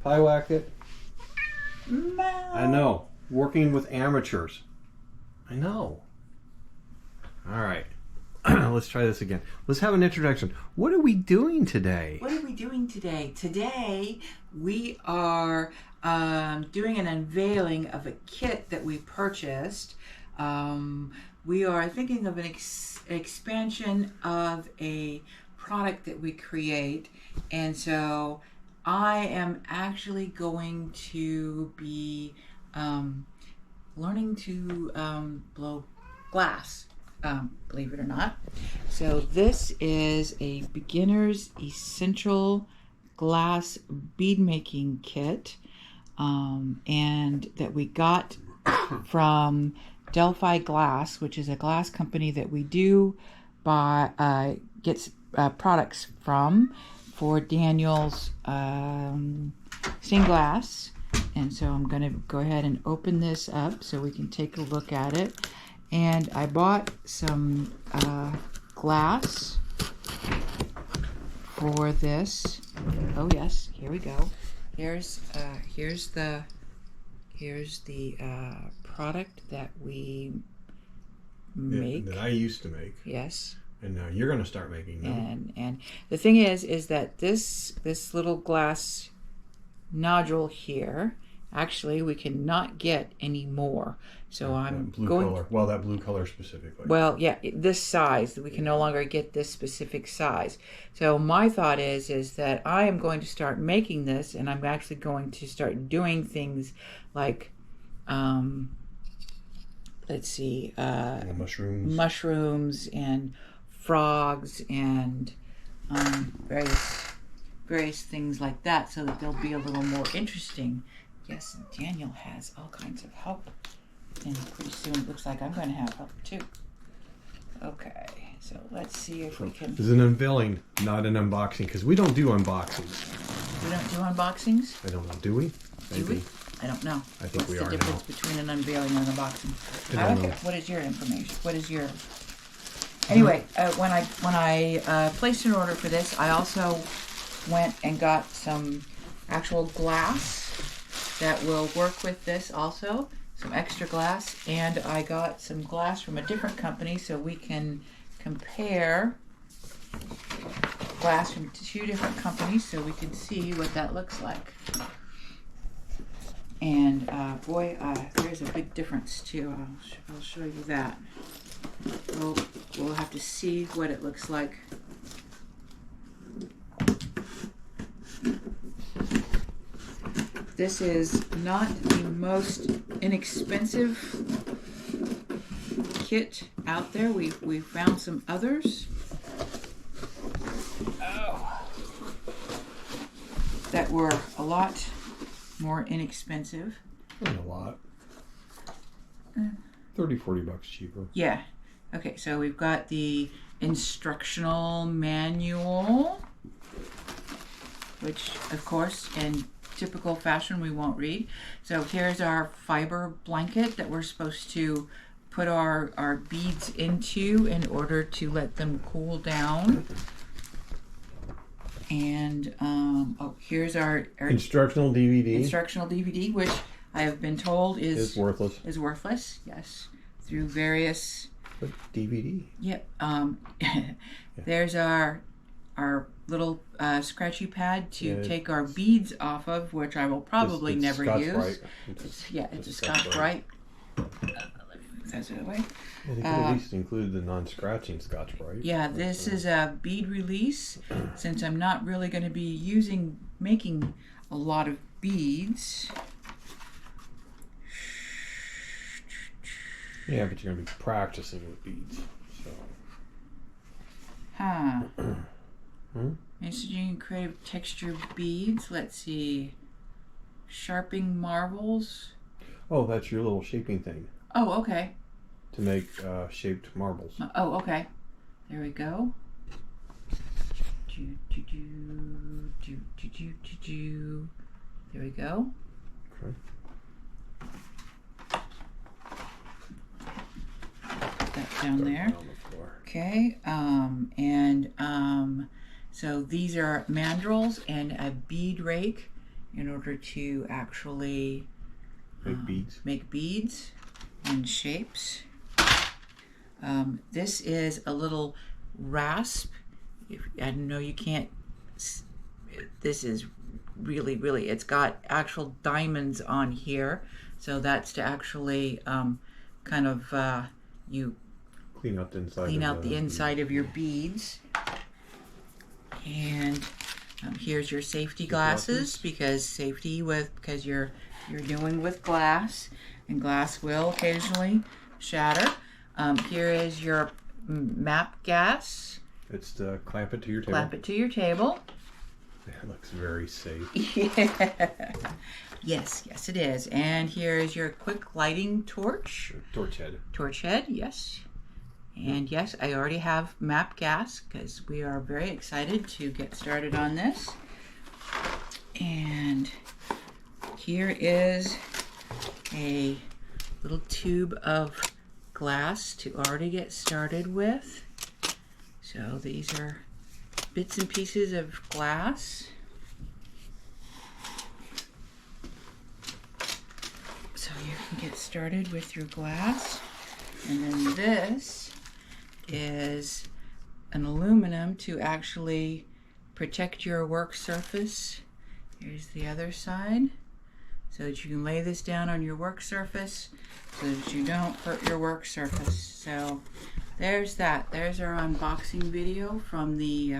Pie whack it. No. I know. Working with amateurs. I know. All right. Let's try this again. Let's have an introduction. What are we doing today? What are we doing today? Today we are doing an unveiling of a kit that we purchased. We are thinking of an expansion of a product that we create, and so I am actually going to be learning to blow glass, believe it or not. So this is a beginner's essential glass bead making kit, and that we got from Delphi Glass, which is a glass company that we do buy gets products from for Daniel's stained glass. And so I'm going to go ahead and open this up so we can take a look at it. And I bought some glass for this. Oh yes, here we go. Here's the product that we make. That I used to make. Yes. And now you're going to start making them. And the thing is that this little glass nodule here, actually we cannot get any more. So I'm blue going color. Well, that blue color specifically. Well, yeah, this size, we can no longer get this specific size. So my thought is that I am going to start making this, and I'm actually going to start doing things like let's see, mushrooms and frogs and various things like that, so that they'll be a little more interesting. Yes, and Daniel has all kinds of help, and pretty soon it looks like I'm going to have help too. Okay, so let's see if we can. This is an unveiling, not an unboxing, because we don't do unboxings. We don't do unboxings? I don't know. Do we? Do we? I don't know. I think we are now. What's the difference between an unveiling and an unboxing? I don't know. What is your information? What is your... Anyway, when I placed an order for this, I also went and got some actual glass that will work with this also, some extra glass, and I got some glass from a different company so we can compare glass from 2 different companies so we can see what that looks like. And boy, there's a big difference too. I'll show you that. We'll have to see what it looks like. This is not the most inexpensive kit out there. We found some others that were a lot more inexpensive. Not a lot. 30-40 bucks cheaper. Yeah. Okay, so we've got the instructional manual, which of course in typical fashion we won't read. So here's our fiber blanket that we're supposed to put our beads into in order to let them cool down. And here's our instructional DVD. Instructional DVD, which I have been told is worthless. Is worthless, yes, through various. But DVD. Yep. There's our little scratchy pad to take our beads off of, which I will probably never use. It's a Scotch-Brite. Let me move that out of the way. They could at least include the non-scratching Scotch-Brite. Yeah, this is a bead release, since I'm not really going to be making a lot of beads. Yeah, but you're going to be practicing with beads. So. Messaging creative texture beads. Let's see. Sharpening marbles. Oh, that's your little shaping thing. Oh, okay. To make shaped marbles. Oh, okay. There we go. There we go. Okay. Put that down there. On the floor. Okay. So these are mandrels and a bead rake, in order to actually make beads and shapes. This is a little rasp. I know you can't. This is really, really. It's got actual diamonds on here, so that's to actually kind of you clean out the inside of your beads. And here's your safety glasses, because you're doing with glass, and glass will occasionally shatter. Here is your map gas. It's to clamp it to your table. Clamp it to your table. That looks very safe. Yeah. Yes, it is. And here is your quick lighting torch. Torch head. Torch head, yes. And yes, I already have map gas because we are very excited to get started on this. And here is a little tube of glass to already get started with. So these are bits and pieces of glass. So you can get started with your glass. And then this is an aluminum to actually protect your work surface. Here's the other side, so that you can lay this down on your work surface so that you don't hurt your work surface. So there's that. There's our unboxing video from the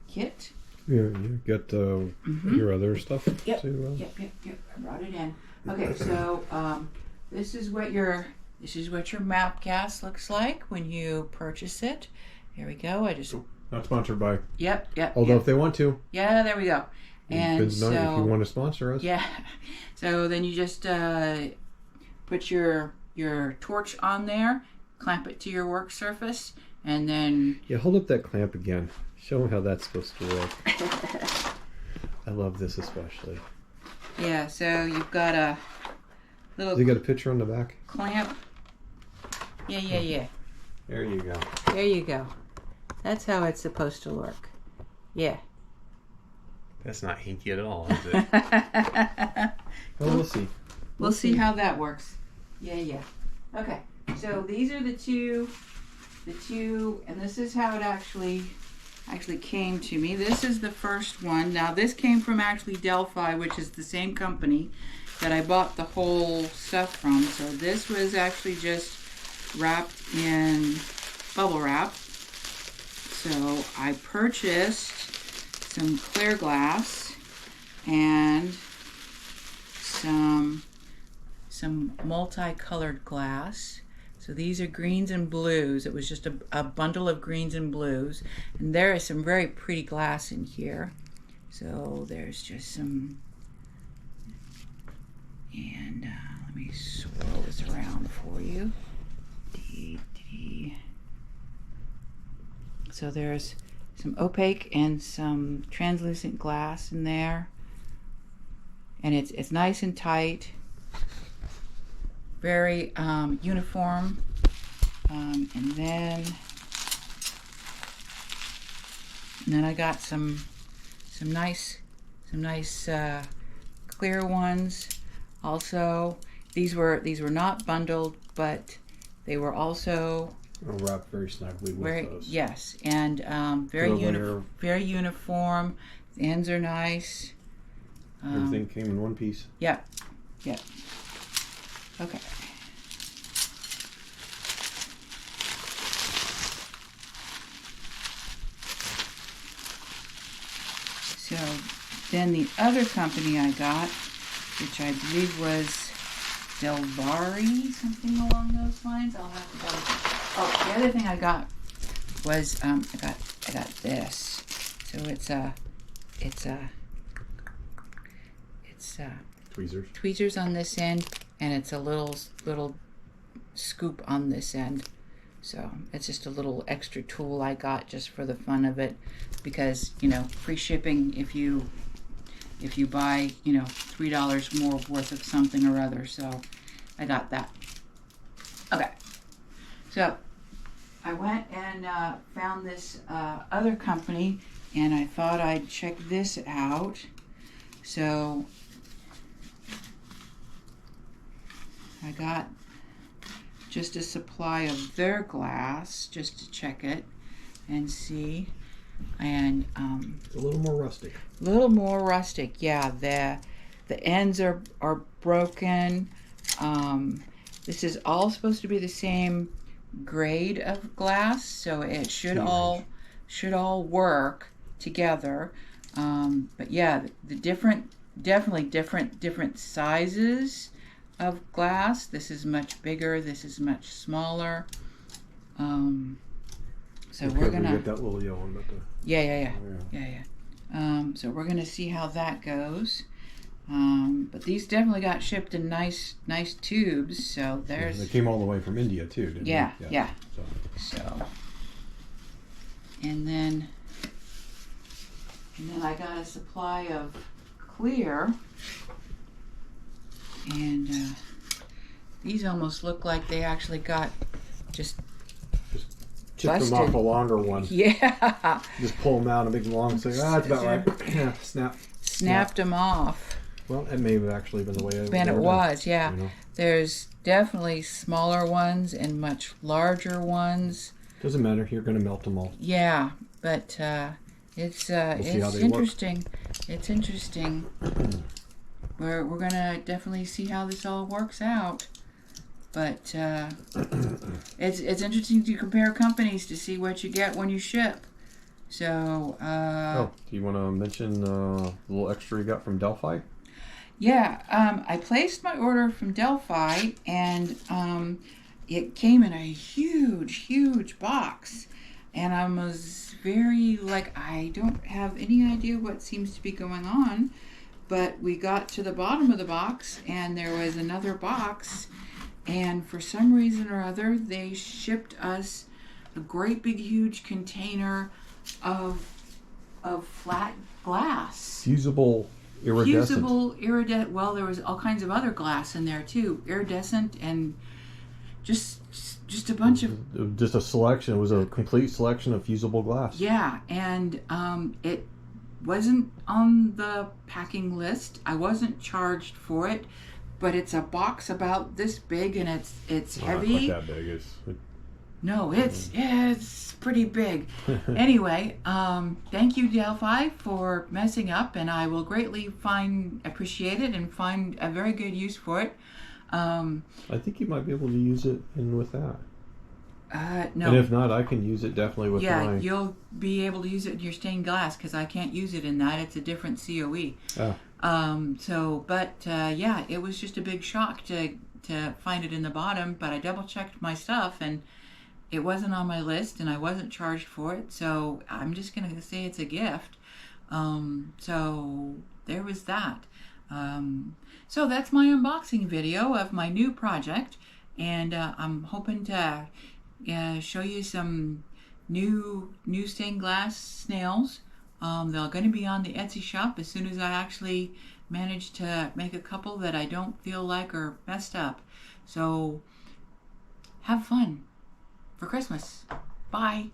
kit. Yeah, you got your other stuff. Yep. Yep. I brought it in. Okay, so this is what your map gas looks like when you purchase it. Here we go. Not sponsored by. Yep. Although if they want to. Yeah, there we go. And so, if you want to sponsor us. Yeah. So then you just put your torch on there, clamp it to your work surface, and then. Yeah, hold up that clamp again. Show them how that's supposed to work. I love this especially. Yeah. So you've got a little. Has it got a picture on the back? Clamp. Yeah. There you go. There you go. That's how it's supposed to work. Yeah. That's not hinky at all, is it? Well, we'll see. We'll see how that works. Yeah. Okay. So these are the two, and this is how it actually came to me. This is the first one. Now this came from actually Delphi, which is the same company that I bought the whole stuff from. So this was actually just wrapped in bubble wrap. So I purchased some clear glass and some multicolored glass. So these are greens and blues. It was just a bundle of greens and blues. And there is some very pretty glass in here. So there's just some, and let me swirl this around for you. So there's some opaque and some translucent glass in there, and it's nice and tight, very uniform. And then I got some nice clear ones. Also, these were not bundled, but they were also wrapped very snugly with those. Yes, and very uniform. The ends are nice. Everything came in one piece. Yeah. Okay. So then the other company I got, which I believe was Delvari, something along those lines. I'll have to go. Oh, the other thing I got was I got this. So it's tweezers on this end, and it's a little scoop on this end. So it's just a little extra tool I got just for the fun of it, because free shipping if you buy $3 more worth of something or other. So I got that. Okay, so I went and found this other company, and I thought I'd check this out. So I got just a supply of their glass just to check it and see. And it's a little more rustic. A little more rustic, yeah. The ends are broken. This is all supposed to be the same grade of glass, so it should all work together. But yeah, the definitely different sizes of glass. This is much bigger. This is much smaller. So we're gonna get that little yellow one, but yeah. So we're gonna see how that goes. But these definitely got shipped in nice tubes. So there's. They came all the way from India too, didn't Yeah, they? yeah. So. And then I got a supply of clear, and these almost look like they actually got just chip them off a longer one. Yeah. Just pull them out a big long. Say, it's about right. Yeah, Snapped them off. Well, it may have actually been the way it was. Yeah. You know? There's definitely smaller ones and much larger ones. Doesn't matter. You're going to melt them all. Yeah, but it's interesting. It's interesting. We're gonna definitely see how this all works out. But it's interesting to compare companies to see what you get when you ship. So. Do you want to mention the little extra you got from Delphi? Yeah, I placed my order from Delphi, and it came in a huge box. And I was very I don't have any idea what seems to be going on. But we got to the bottom of the box, and there was another box. And for some reason or other, they shipped us a great big huge container of flat glass. Fusible iridescent. Well, there was all kinds of other glass in there too, iridescent, and just a bunch of. Just a selection. It was a complete selection of fusible glass. Yeah, and it wasn't on the packing list. I wasn't charged for it. But it's a box about this big, and it's heavy. Not that big. No, it's pretty big. Anyway, thank you, Delphi, for messing up, and I will greatly appreciate it and find a very good use for it. I think you might be able to use it with that. No. And if not, I can use it definitely with mine. Yeah, you'll be able to use it in your stained glass because I can't use it in that. It's a different COE. Oh. Yeah, it was just a big shock to find it in the bottom, but I double checked my stuff and it wasn't on my list and I wasn't charged for it, so I'm just going to say it's a gift. So there was that. So that's my unboxing video of my new project, and I'm hoping to show you some new stained glass snails. They're going to be on the Etsy shop as soon as I actually manage to make a couple that I don't feel like are messed up. So have fun for Christmas. Bye.